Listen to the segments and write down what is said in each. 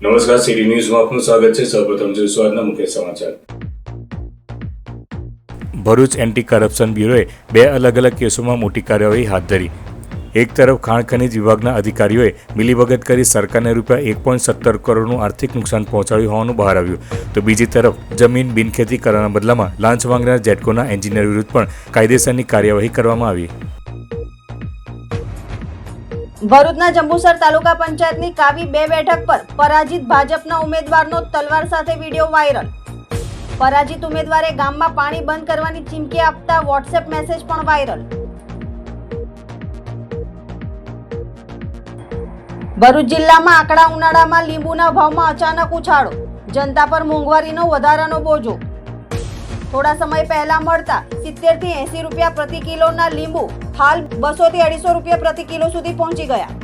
નમસ્કાર, સિટી ન્યૂઝમાં આપનું સ્વાગત છે। સૌપ્રથમ જોઈશું આજના મુખ્ય સમાચાર। ભરૂચ એન્ટી કરપ્શન બ્યુરોએ બે અલગ કેસોમાં મોટી કાર્યવાહી હાથ ધરી। એક તરફ ખાણ ખનીજ વિભાગના અધિકારીઓએ મિલીભગત કરી સરકારને ₹1.17 કરોડનું આર્થિક નુકસાન પહોંચાડ્યું હોવાનું બહાર આવ્યું, તો બીજી તરફ જમીન બિનખેતી કરવાના બદલામાં લાંચ માંગનાર જેટકોના એન્જિનિયર વિરુદ્ધ પણ કાયદેસરની કાર્યવાહી કરવામાં આવી। ભરૂચના જંબુસર તાલુકા પંચાયતની કાવી 2 બેઠક પર પરાજિત ભાજપના ઉમેદવારનો તલવાર સાથે વિડીયો વાયરલ। પરાજિત ઉમેદવારે ગામમાં પાણી બંધ કરવાની ચીમકી આપતા વોટ્સએપ મેસેજ પણ વાયરલ। ભરૂચ જિલ્લામાં આકડા ઉનાળામાં લીંબુના ભાવમાં અચાનક ઉછાળો, જનતા પર મોંઘવારીનો વધારાનો બોજો। થોડા સમય પહેલા મળતા 70 થી 80 રૂપિયા પ્રતિ કિલોના લીંબુ હાલ 200 થી 250 રૂપિયા પ્રતિ કિલો સુધી પહોંચી ગયા।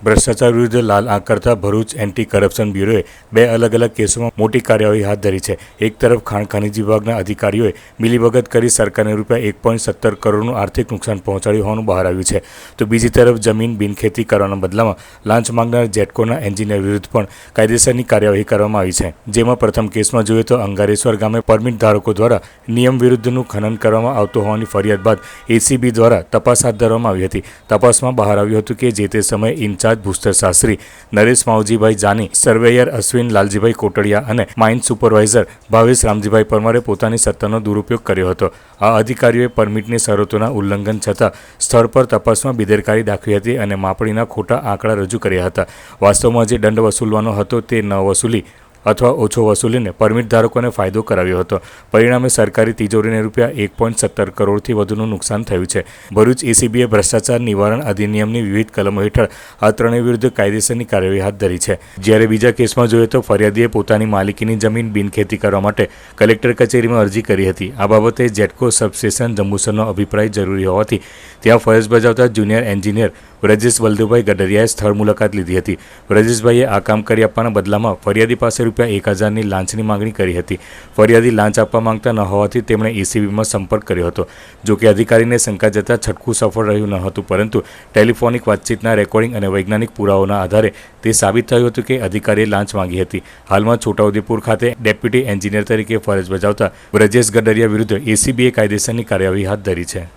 ભ્રષ્ટાચાર વિરુદ્ધ લાલ આંખ કરતા ભરૂચ એન્ટી કરપ્શન બ્યુરોએ બે અલગ કેસોમાં મોટી કાર્યવાહી હાથ ધરી છે। એક તરફ ખાણ ખનીજ વિભાગના અધિકારીઓએ મિલીભગત કરી સરકારને ₹1.17 કરોડનું આર્થિક નુકસાન પહોંચાડ્યું હોવાનું બહાર આવ્યું છે, તો બીજી તરફ જમીન બિનખેતી કરવાના બદલામાં લાંચ માંગનાર જેટકોના એન્જિનિયર વિરુદ્ધ પણ કાયદેસરની કાર્યવાહી કરવામાં આવી છે। જેમાં પ્રથમ કેસમાં જોઈએ તો અંગારેશ્વર ગામે પરમિટ ધારકો દ્વારા નિયમ વિરુદ્ધનું ખનન કરવામાં આવતું હોવાની ફરિયાદ બાદ એસીબી દ્વારા તપાસ હાથ ધરવામાં આવી હતી। તપાસમાં બહાર આવ્યું હતું કે જે તે સમયે ઇન્ચાર્જ ભૂસ્તર શાસ્ત્રી નરેશ માવજીભાઈ જાની, સર્વેયર અશ્વિન લાલજીભાઈ કોટડિયા અને માઇન સુપરવાઇઝર ભાવેશ રામજીભાઈ પરમારે પોતાની સત્તાનો દુરુપયોગ કર્યો હતો। આ અધિકારીઓએ પરમિટની શરતોના ઉલ્લંઘન છતાં સ્થળ પર તપાસમાં બેદરકારી દાખવી હતી અને માપણીના ખોટા આંકડા રજૂ કર્યા હતા। વાસ્તવમાં જે દંડ વસૂલવાનો હતો તે ન વસૂલી અથવા ઓછો વસૂલીને પરમિટ ધારકોને ફાયદો કરાવ્યો હતો। પરિણામે સરકારી તિજોરીને ₹1.17 કરોડથી વધુનું નુકસાન થયું છે। ભરૂચ એસીબીએ ભ્રષ્ટાચાર નિવારણ અધિનિયમની વિવિધ કલમો હેઠળ આ ત્રણેય વિરુદ્ધ કાયદેસરની કાર્યવાહી હાથ ધરી છે। જ્યારે બીજા કેસમાં જોઈએ તો ફરિયાદીએ પોતાની માલિકીની જમીન બિનખેતી કરવા માટે કલેક્ટર કચેરીમાં અરજી કરી હતી। આ બાબતે જેટકો સબસ્ટેશન જંબુસરનો અભિપ્રાય જરૂરી હોવાથી ત્યાં ફરજ બજાવતા જુનિયર એન્જિનિયર વ્રજેશ વલ્લભભાઈ ગડરિયાએ સ્થળ મુલાકાત લીધી હતી। વ્રજેશભાઈએ આ કામ કરી આપવાના બદલામાં ફરિયાદી પાસે ₹1000ની લાંચની માંગણી કરી હતી। ફરિયાદી લાંચ આપવા માંગતા ન હોવાથી તેમણે એસીબીમાં સંપર્ક કર્યો હતો। જોકે અધિકારીને શંકા જતા છટકું સફળ રહ્યું ન હતું, પરંતુ ટેલિફોનિક વાતચીતના રેકોર્ડિંગ અને વૈજ્ઞાનિક પુરાવાઓના આધારે તે સાબિત થયું હતું કે અધિકારીએ લાંચ માંગી હતી। હાલમાં છોટાઉદેપુર ખાતે ડેપ્યુટી એન્જિનિયર તરીકે ફરજ બજાવતા વ્રજેશ ગડરિયા વિરુદ્ધ એસીબીએ કાયદેસરની કાર્યવાહી હાથ ધરી છે।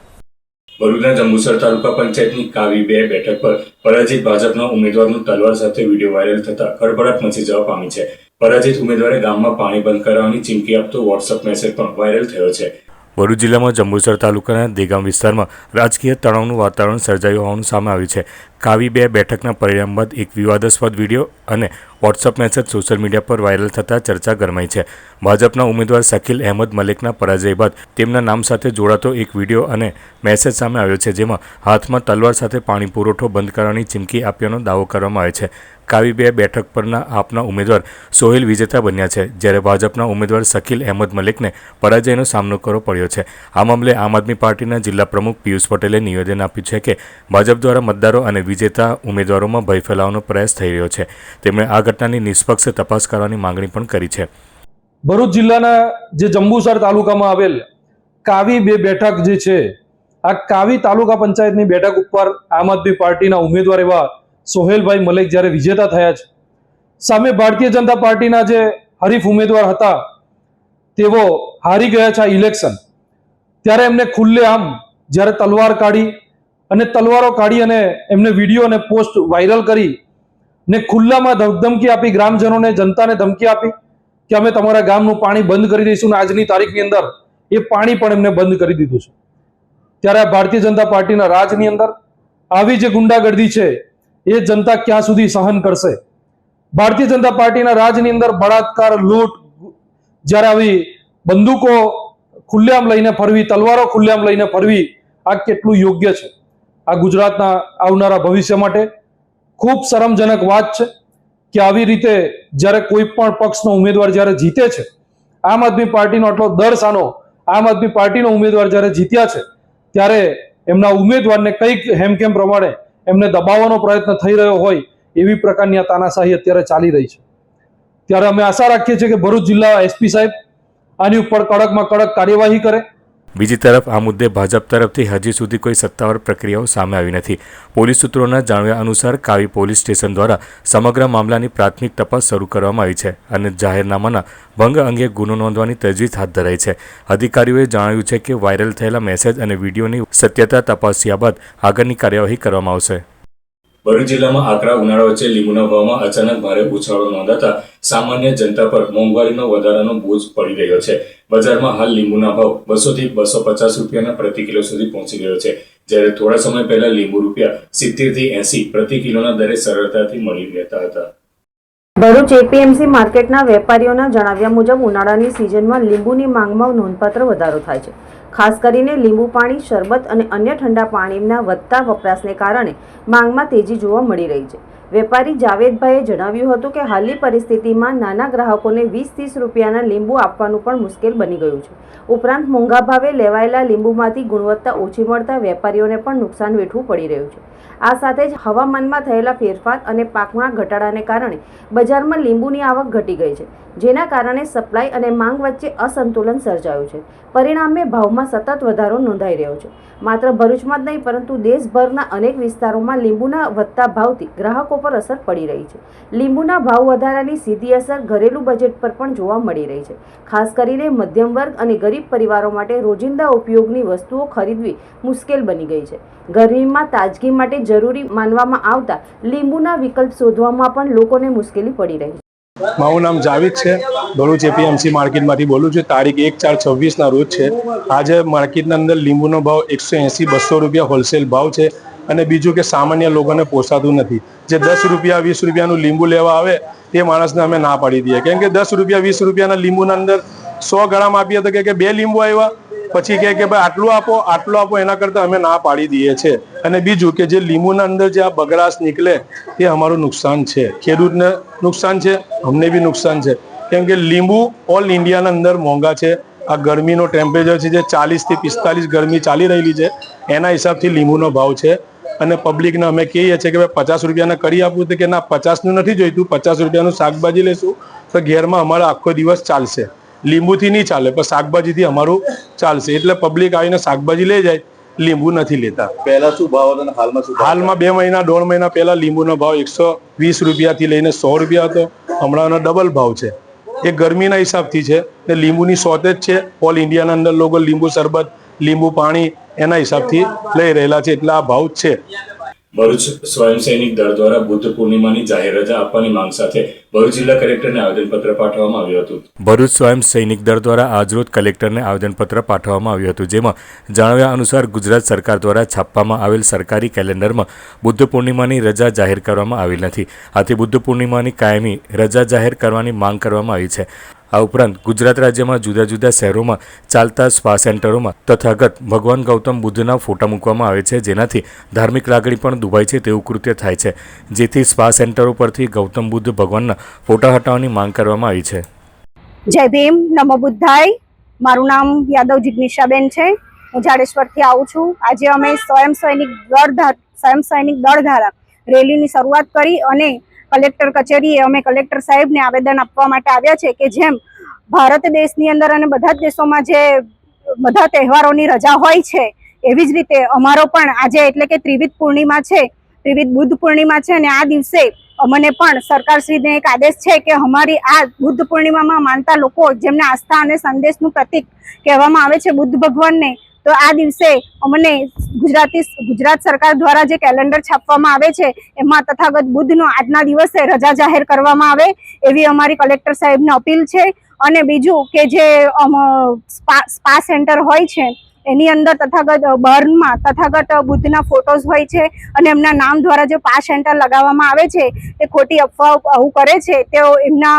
ભરૂચના જંબુસર તાલુકા પંચાયતની કાવી 2 બેઠક પર પરાજિત ભાજપના ઉમેદવારનો તલવાર સાથે વિડીયો વાયરલ થતા ખળભળાટ મચી જવા પામી છે। પરાજિત ઉમેદવારે ગામમાં પાણી બંધ કરાવવાની ચીમકી આપતો વોટ્સએપ મેસેજ પણ વાયરલ થયો છે। ભરૂચ જિલ્લામાં જંબુસર તાલુકાના દેગામ વિસ્તારમાં રાજકીય તણાવનું વાતાવરણ સર્જાયું હોવાનું સામે આવ્યું છે। કાવી 2 બેઠકના પરિણામ બાદ એક વિવાદાસ્પદ વિડીયો અને વોટ્સએપ મેસેજ સોશિયલ મીડિયા પર વાયરલ થતાં ચર્ચા ગરમાઈ છે। ભાજપના ઉમેદવાર શકીલ અહેમદ મલેકના પરાજય બાદ તેમના નામ સાથે જોડાતો એક વિડીયો અને મેસેજ સામે આવ્યો છે, જેમાં હાથમાં તલવાર સાથે પાણી પુરવઠો બંધ કરવાની ચીમકી આપ્યાનો દાવો કરવામાં આવે છે। કાવી 2 બેઠક પરના આપના ઉમેદવાર સોહેલ વિજેતા બન્યા છે, જ્યારે ભાજપના ઉમેદવાર શકીલ અહેમદ મલેકને પરાજયનો સામનો કરવો પડ્યો છે। આ મામલે આમ આદમી પાર્ટીના જિલ્લા પ્રમુખ પિયુષ પટેલે નિવેદન આપ્યું છે કે ભાજપ દ્વારા મતદારો અને વિજેતા ઉમેદવારોમાં ભય ફેલાવવાનો પ્રયાસ થઈ રહ્યો છે। તેમણે આ ઘટનાની નિષ્પક્ષ તપાસ કરવાની માંગણી પણ કરી છે। ભરૂચ જિલ્લાના જે જંબુસર તાલુકામાં આવેલ કાવી 2 બેઠક જે છે, આ કાવી તાલુકા પંચાયતની બેઠક ઉપર આમ આદમી પાર્ટીના ઉમેદવાર એવા સોહેલભાઈ મલેક જ્યારે વિજેતા થયા છે, સામે ભારતીય જનતા પાર્ટીના જે હરીફ ઉમેદવાર હતા તેઓ હારી ગયા છે આ ઇલેક્શન। ત્યારે એમને ખુલ્લેઆમ જ્યારે તલવાર કાઢી અને તલવારો કાઢી અને એમને વિડીયો અને પોસ્ટ વાયરલ કરી ને ખુલ્લામાં ધમકી આપી, ગ્રામજનોને, જનતાને ધમકી આપી કે અમે તમારા ગામનું પાણી બંધ કરી દઈશું ને આજની તારીખની અંદર એ પાણી પણ એમને બંધ કરી દીધું છે। ત્યારે આ ભારતીય જનતા પાર્ટીના રાજની અંદર આવી જે ગુંડાગર્દી છે એ જનતા ક્યાં સુધી સહન કરશે? ભારતીય જનતા પાર્ટીના રાજની અંદર બળાત્કાર, લૂંટ, જ્યારે આવી બંદૂકો ખુલ્લેઆમ લઈને ફરવી, તલવારો ખુલ્લેઆમ લઈને ફરવી, આ કેટલું યોગ્ય છે? આ ગુજરાતના આવનારા ભવિષ્ય માટે ખૂબ શરમજનક વાત છે કે આવી રીતે જ્યારે કોઈ પણ પક્ષનો ઉમેદવાર જ્યારે જીતે છે, આમ આદમી પાર્ટીનો આટલો દર સાનો આમ આદમી પાર્ટીનો ઉમેદવાર જ્યારે જીત્યા છે, ત્યારે એમના ઉમેદવારને કંઈક હેમખેમ પ્રમાણે એમને દબાવવાનો પ્રયત્ન થઈ રહ્યો હોય એવી પ્રકારની આ તાનાશાહી અત્યારે ચાલી રહી છે। ત્યારે અમે આશા રાખીએ છીએ કે ભરૂચ જિલ્લા એસપી સાહેબ આની ઉપર કડકમાં કડક કાર્યવાહી કરે। બીજી તરફ આ મુદ્દે ભાજપ તરફથી હજી સુધી કોઈ સત્તાવાર પ્રક્રિયાઓ સામે આવી નથી. પોલીસ સૂત્રોના જણાવ્યા અનુસાર કાવી પોલીસ સ્ટેશન દ્વારા સમગ્ર મામલાની પ્રાથમિક તપાસ શરૂ કરવામાં આવી છે અને જાહેરનામાના ભંગ અંગે ગુનો નોંધવાની તજવીજ હાથ ધરાઈ છે. અધિકારીઓએ જણાવ્યું છે કે વાયરલ થયેલા મેસેજ અને વિડીયોની સત્યતા તપાસ્યા બાદ આગળની કાર્યવાહી કરવામાં આવશે. ભરૂચ જિલ્લામાં આકરા ઉનાળા વચ્ચે લીંબુના ભાવમાં અચાનક ભારે ઉછાળો નોંધાતા સામાન્ય જનતા પર મોંઘવારીનો વધારાનો બોજ પડી રહ્યો છે. બજારમાં હાલ લીંબુના ભાવ 200 થી 250 રૂપિયાના પ્રતિ કિલો સુધી પહોંચી ગયો છે, જ્યારે થોડા સમય પહેલા લીંબુ ₹70 થી 80 પ્રતિ કિલોના દરે સરળતાથી મળી રહેતા હતા. ભરૂચ એપીએમસી માર્કેટના વેપારીઓના જણાવ્યા મુજબ ઉનાળાની સિઝનમાં લીંબુની માંગમાં નોંધપાત્ર વધારો થાય છે. ખાસ કરીને લીંબુ પાણી, શરબત અને અન્ય ઠંડા પાણીના વધતા વપરાશને કારણે માંગમાં તેજી જોવા મળી રહી છે. વેપારી જાવેદભાઈએ જણાવ્યું હતું કે હાલની પરિસ્થિતિમાં નાના ગ્રાહકોને 20-30 રૂપિયાના લીંબુ આપવાનું પણ મુશ્કેલ બની ગયું છે. ઉપરાંત મોંઘા ભાવે લેવાયેલા લીંબુમાંથી ગુણવત્તા ઓછી મળતા વેપારીઓને પણ નુકસાન વેઠવું પડી રહ્યું છે. આ સાથે જ હવામાનમાં થયેલા ફેરફાર અને પાકના ઘટાડાને કારણે બજારમાં લીંબુની આવક ઘટી ગઈ છે, જેના કારણે સપ્લાય અને માંગ વચ્ચે અસંતુલન સર્જાયું છે. પરિણામે ભાવમાં સતત વધારો નોંધાઈ રહ્યો છે. માત્ર ભરૂચમાં જ નહીં પરંતુ દેશભરના અનેક વિસ્તારોમાં લીંબુના વધતા ભાવથી ગ્રાહકો પર અસર પડી રહી છે. લીંબુના ભાવ વધારાની સીધી અસર ઘરેલું બજેટ પર પણ જોવા મળી રહી છે. ખાસ કરીને મધ્યમ વર્ગ અને ગરીબ પરિવારો માટે રોજિંદા ઉપયોગની વસ્તુઓ ખરીદવી મુશ્કેલ બની ગઈ છે. ગરમીમાં તાજગી માટે જરૂરી માનવામાં આવતા લીંબુના વિકલ્પ શોધવામાં પણ લોકોને મુશ્કેલી પડી રહી છે. મારું નામ જાવેદ છે. ભરૂચ એપીએમસી માર્કેટમાંથી બોલું છું. તારીખ 1/4/26ના રોજ છે. આજે માર્કેટના અંદર લીંબુનો ભાવ 180-200 રૂપિયા હોલસેલ ભાવ છે. અને બીજું કે સામાન્ય લોકોને પોસાતું નથી. જે 10 રૂપિયા 20 રૂપિયાનું લીંબુ લેવા આવે તે માણસને અમે ના પાડી દઈએ, કેમ કે 10 રૂપિયા 20 રૂપિયાના લીંબુના અંદર 100 ગ્રામ આપીએ તો કે 2 લીંબુ આવ્યા, પછી કે ભાઈ આટલું આપો, એના કરતાં અમે ના પાડી દઈએ છીએ. અને બીજું કે જે લીંબુના અંદર જે આ બગડાશ નીકળે તે અમારું નુકસાન છે, ખેડૂતને નુકસાન છે, અમને બી નુકસાન છે, કેમ કે લીંબુ ઓલ ઇન્ડિયાના અંદર મોંઘા છે. આ ગરમીનો ટેમ્પરેચર છે જે 40 થી 45 ગરમી ચાલી રહેલી છે, એના હિસાબથી લીંબુનો ભાવ છે. અને પબ્લિકને અમે કહીએ છીએ કે ભાઈ 50 રૂપિયાના કરી આપવું, તો કે ના 50નું નથી જોઈતું, 50 રૂપિયાનું શાકભાજી લેશું તો ઘેરમાં અમારો આખો દિવસ ચાલશે. લીંબુથી નહીં ચાલે પણ શાકભાજીથી અમારું ચાલશે. એટલે પબ્લિક આવીને શાકભાજી લઈ જાય, લીંબુ નથી લેતા. પહેલા શું ભાવ હતો અને હાલમાં શું? હાલમાં 2 મહિના 1.5 મહિના પહેલા લીંબુનો ભાવ 120 રૂપિયાથી લઈને 100 રૂપિયા હતો. હમણાંનો ડબલ ભાવ છે. એ ગરમીના હિસાબથી છે ને લીંબુની શોર્ટેજ છે. ઓલ ઇન્ડિયાના અંદર લોકો લીંબુ શરબત, લીંબુ પાણી એના હિસાબથી લઈ રહેલા છે, એટલે આ ભાવ છે. ભરૂચ સ્વયં સૈનિક દળ દ્વારા બુદ્ધ પૂર્ણિમાની જાહેર રજા આપવાની માંગ સાથે ભરૂચ જિલ્લા કલેક્ટરને આવેદનપત્ર પાઠવવામાં આવ્યું હતું. ભરૂચ સ્વયં સૈનિક દળ દ્વારા આજરોજ કલેક્ટરને આવેદનપત્ર પાઠવવામાં આવ્યું હતું, જેમાં જણાવ્યા અનુસાર ગુજરાત સરકાર દ્વારા છાપવામાં આવેલ સરકારી કેલેન્ડરમાં બુદ્ધ પૂર્ણિમાની રજા જાહેર કરવામાં આવેલ નથી. આથી બુદ્ધ પૂર્ણિમાની કાયમી રજા જાહેર કરવાની માંગ કરવામાં આવી છે. આ ઉપરાંત ગુજરાત રાજ્યમાં જુદા જુદા શહેરોમાં ચાલતા સ્પા સેન્ટરોમાં તથાગત ભગવાન ગૌતમ બુદ્ધના ફોટા મૂકવામાં આવે છે, જેનાથી ધાર્મિક લાગણી પણ દુભાય છે તેવું કૃત્ય થાય છે. જેથી સ્પા સેન્ટરો પરથી ગૌતમ બુદ્ધ ભગવાનના ફોટા હટાવવાની માંગ કરવામાં આવી છે. જય ભીમ, નમો બુદ્ધાય. મારું નામ યાદવ જિગ્નિશાબેન છે. હું જાડેશ્વરથી આવું છું. આજે અમે સ્વયં સૈનિક દળ દ્વારા રેલીની શરૂઆત કરી અને કલેક્ટર કચેરીએ અમે કલેક્ટર સાહેબને આવેદન આપવા માટે આવ્યા છે કે જેમ ભારત દેશની અંદર અને બધા જ દેશોમાં જે બધા તહેવારોની રજા હોય છે, એવી જ રીતે અમારો પણ આજે એટલે કે ત્રિવિધ પૂર્ણિમા છે, ત્રિવિધ બુદ્ધ પૂર્ણિમા છે, અને આ દિવસે અમને પણ સરકારશ્રીને એક આદેશ છે કે અમારી આ બુદ્ધ પૂર્ણિમામાં માનતા લોકો જેમને આસ્થા અને સંદેશનું પ્રતીક કહેવામાં આવે છે બુદ્ધ ભગવાનને, તો આ દિવસે અમને ગુજરાત સરકાર દ્વારા જે કેલેન્ડર છાપવામાં આવે છે એમાં તથાગત બુદ્ધનો આજના દિવસે રજા જાહેર કરવામાં આવે એવી અમારી કલેક્ટર સાહેબને અપીલ છે. અને બીજું કે જે સ્પા સેન્ટર હોય છે એની અંદર તથાગત બર્નમાં તથાગત બુદ્ધના ફોટોઝ હોય છે અને એમના નામ દ્વારા જે સ્પા સેન્ટર લગાવવામાં આવે છે તે ખોટી અફવાઓ આવું કરે છે, તેઓ એમના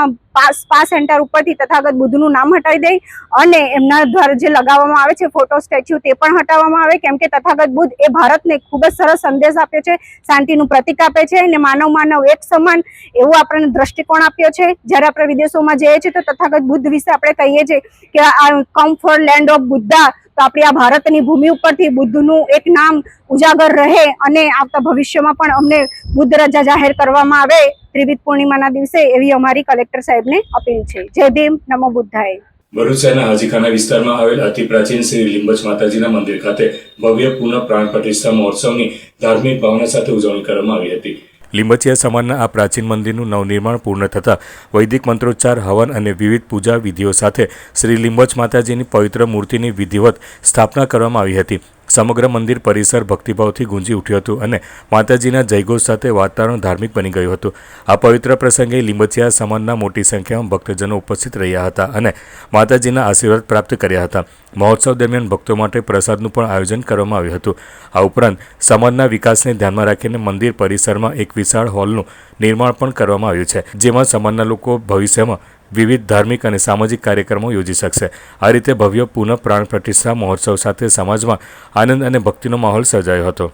સ્પા સેન્ટર ઉપરથી તથાગત બુદ્ધનું નામ હટાવી દે અને એમના દ્વારા જે લગાવવામાં આવે છે ફોટો સ્ટેચ્યુ તે પણ હટાવવામાં આવે, કેમ કે તથાગત બુદ્ધ એ ભારતને ખૂબ જ સરસ સંદેશ આપ્યો છે, શાંતિનું પ્રતીક આપે છે અને માનવ એક સમાન એવું આપણને દ્રષ્ટિકોણ આપ્યો છે. જ્યારે આપણે વિદેશોમાં જઈએ છીએ તો તથાગત બુદ્ધ વિશે આપણે કહીએ છીએ કે આ come for land of Buddha, તો આપણી આ ભારતની ભૂમિ ઉપરથી બુદ્ધનું એક નામ ઉજાગર રહે અને આવતા ભવિષ્યમાં પણ અમને બુદ્ધ રજા જાહેર કરવામાં આવે ત્રિવિધ પૂર્ણિમાના દિવસે, એવી અમારી કલેક્ટર સાહેબને અપીલ છે. જય ભીમ, નમો બુદ્ધાય. ભરૂચ શહેરના હાજીખાના વિસ્તારમાં આવેલ અતિ પ્રાચીન શ્રી લીંબચ માતાજીના મંદિર ખાતે ભવ્ય પુનઃ પ્રાણ પ્રતિષ્ઠા મહોત્સવની ધાર્મિક ભાવના સાથે ઉજવણી કરવામાં આવી હતી. લીંબચિયા સમાજના આ પ્રાચીન મંદિરનું નવનિર્માણ પૂર્ણ થતાં વૈદિક મંત્રોચ્ચાર, હવન અને વિવિધ પૂજા વિધિઓ સાથે શ્રી લીંબચ માતાજીની પવિત્ર મૂર્તિની વિધિવત સ્થાપના કરવામાં આવી હતી. સમગ્ર મંદિર પરિસર ભક્તિભાવથી ગુંજી ઉઠ્યું હતું અને માતાજીના જયઘોષ સાથે વાતાવરણ ધાર્મિક બની ગયું હતું. આ પવિત્ર પ્રસંગે લીંબચિયા સમાજના મોટી સંખ્યામાં ભક્તજનો ઉપસ્થિત રહ્યા હતા અને માતાજીના આશીર્વાદ પ્રાપ્ત કર્યા હતા. મહોત્સવ દરમિયાન ભક્તો માટે પ્રસાદનું પણ આયોજન કરવામાં આવ્યું હતું. આ ઉપરાંત સમાજના વિકાસને ધ્યાનમાં રાખીને મંદિર પરિસરમાં એક વિશાળ હોલનું નિર્માણ પણ કરવામાં આવ્યું છે, જેમાં સમાજના લોકો ભવિષ્યમાં વિવિધ ધાર્મિક અને સામાજિક કાર્યક્રમો યોજી શકશે. આ રીતે ભવ્ય પુનઃ પ્રાણ પ્રતિષ્ઠા મહોત્સવ સાથે સમાજમાં આનંદ અને ભક્તિનો માહોલ સર્જાયો હતો.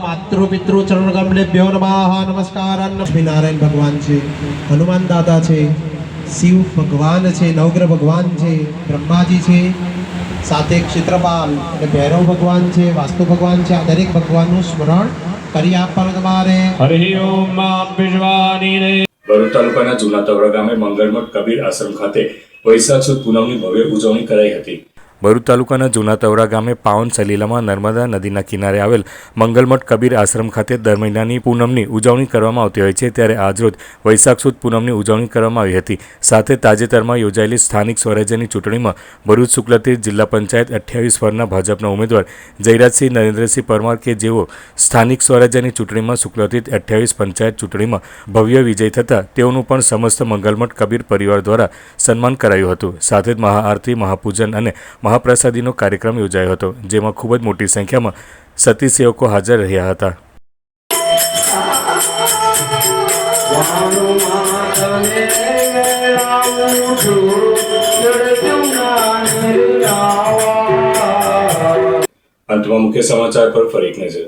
માતૃપિતૃચરણકમલેભ્યો નમઃ. નમસ્કારાન લક્ષ્મીનારાયણ ભગવાન છે, હનુમાન દાદા છે, શિવ ભગવાન છે, નવગ્રહ ભગવાન છે, બ્રહ્માજી છે, સાથે ક્ષેત્રપાલ અને ભૈરવ ભગવાન છે, વાસ્તુ ભગવાન છે. આ દરેક ભગવાનનું સ્મરણ કરી આપવાનું તમારે. હરિ ઓમ વિશ્વાની. ભરૂચ તાલુકાના જૂના તવરા ગામે મંગળમઠ કબીર આશ્રમ ખાતે વૈશાખ સુદ પૂનમની ભવ્ય ઉજવણી કરાઈ હતી. ભરૂચ તાલુકાના જૂના તવરા ગામે પાવન સલીલામાં નર્મદા નદીના કિનારે આવેલ મંગલમઠ કબીર આશ્રમ ખાતે દર મહિનાની પૂનમની ઉજવણી કરવામાં આવતી હોય છે, ત્યારે આજરોજ વૈશાખ સુદ પૂનમની ઉજવણી કરવામાં આવી હતી. સાથે તાજેતરમાં યોજાયેલી સ્થાનિક સ્વરાજ્યની ચૂંટણીમાં ભરૂચ શુક્લતીર્થ જિલ્લા પંચાયત 28 પરના ભાજપના ઉમેદવાર જયરાજસિંહ નરેન્દ્રસિંહ પરમાર કે જેઓ સ્થાનિક સ્વરાજ્યની ચૂંટણીમાં શુક્લતીર્થ 28 પંચાયત ચૂંટણીમાં ભવ્ય વિજય થતા તેઓનું પણ સમસ્ત મંગલમઠ કબીર પરિવાર દ્વારા સન્માન કરાયું હતું. સાથે જ મહાઆરતી, મહાપૂજન અને મહાપ્રસાદીનો કાર્યક્રમ યોજાયો હતો, જેમાં ખૂબ જ મોટી સંખ્યામાં સતી સેવકો હાજર રહ્યા હતા. અંતમાં મુખ્ય સમાચાર પર ફરી એક નજર.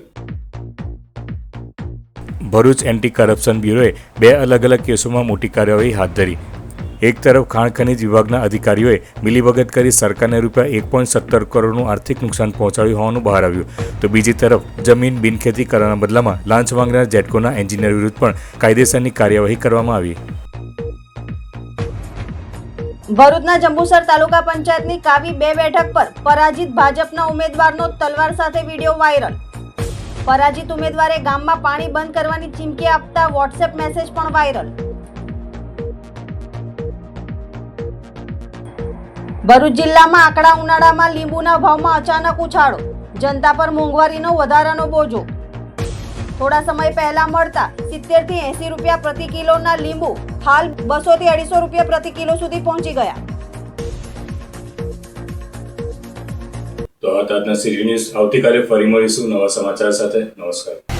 ભરૂચ એન્ટી કરપ્શન બ્યુરોએ 2 અલગ અલગ કેસોમાં મોટી કાર્યવાહી હાથ ધરી. એક તરફ ખાણ ખનીજ વિભાગના અધિકારીઓએ મિલીભગત કરી સરકારને ₹1.17 કરોડનું આર્થિક નુકસાન પહોંચાડ્યું હોવાનું બહાર આવ્યું, તો બીજી તરફ જમીન બિનખેતી કરવાના બદલામાં લાંચ માંગનાર જેટકોના એન્જિનિયર વિરુદ્ધ પણ કાયદેસરની કાર્યવાહી કરવામાં આવી. ભરૂચના જંબુસર તાલુકા પંચાયતની કાવી 2 બેઠક પર પરાજિત ભાજપના ઉમેદવારનો તલવાર સાથે વિડીયો વાયરલ. પરાજિત ઉમેદવારે ગામમાં પાણી બંધ કરવાની ચીમકી આપતા વોટ્સએપ મેસેજ પણ વાયરલ. ભરૂચ જિલ્લામાં આકડા ઉનાળામાં લીંબુના ભાવમાં અચાનક ઉછાળો, જનતા પર મોંઘવારીનો વધારાનો બોજો. થોડા સમય પહેલા મળતા 70 થી 80 રૂપિયા પ્રતિ કિલોના લીંબુ હાલ 200 થી 250 રૂપિયા પ્રતિ કિલો સુધી પહોંચી ગયા. તો આ આજના સીરી ન્યૂઝ. આવતીકાલે ફરી મળીશું નવા સમાચાર સાથે. નમસ્કાર.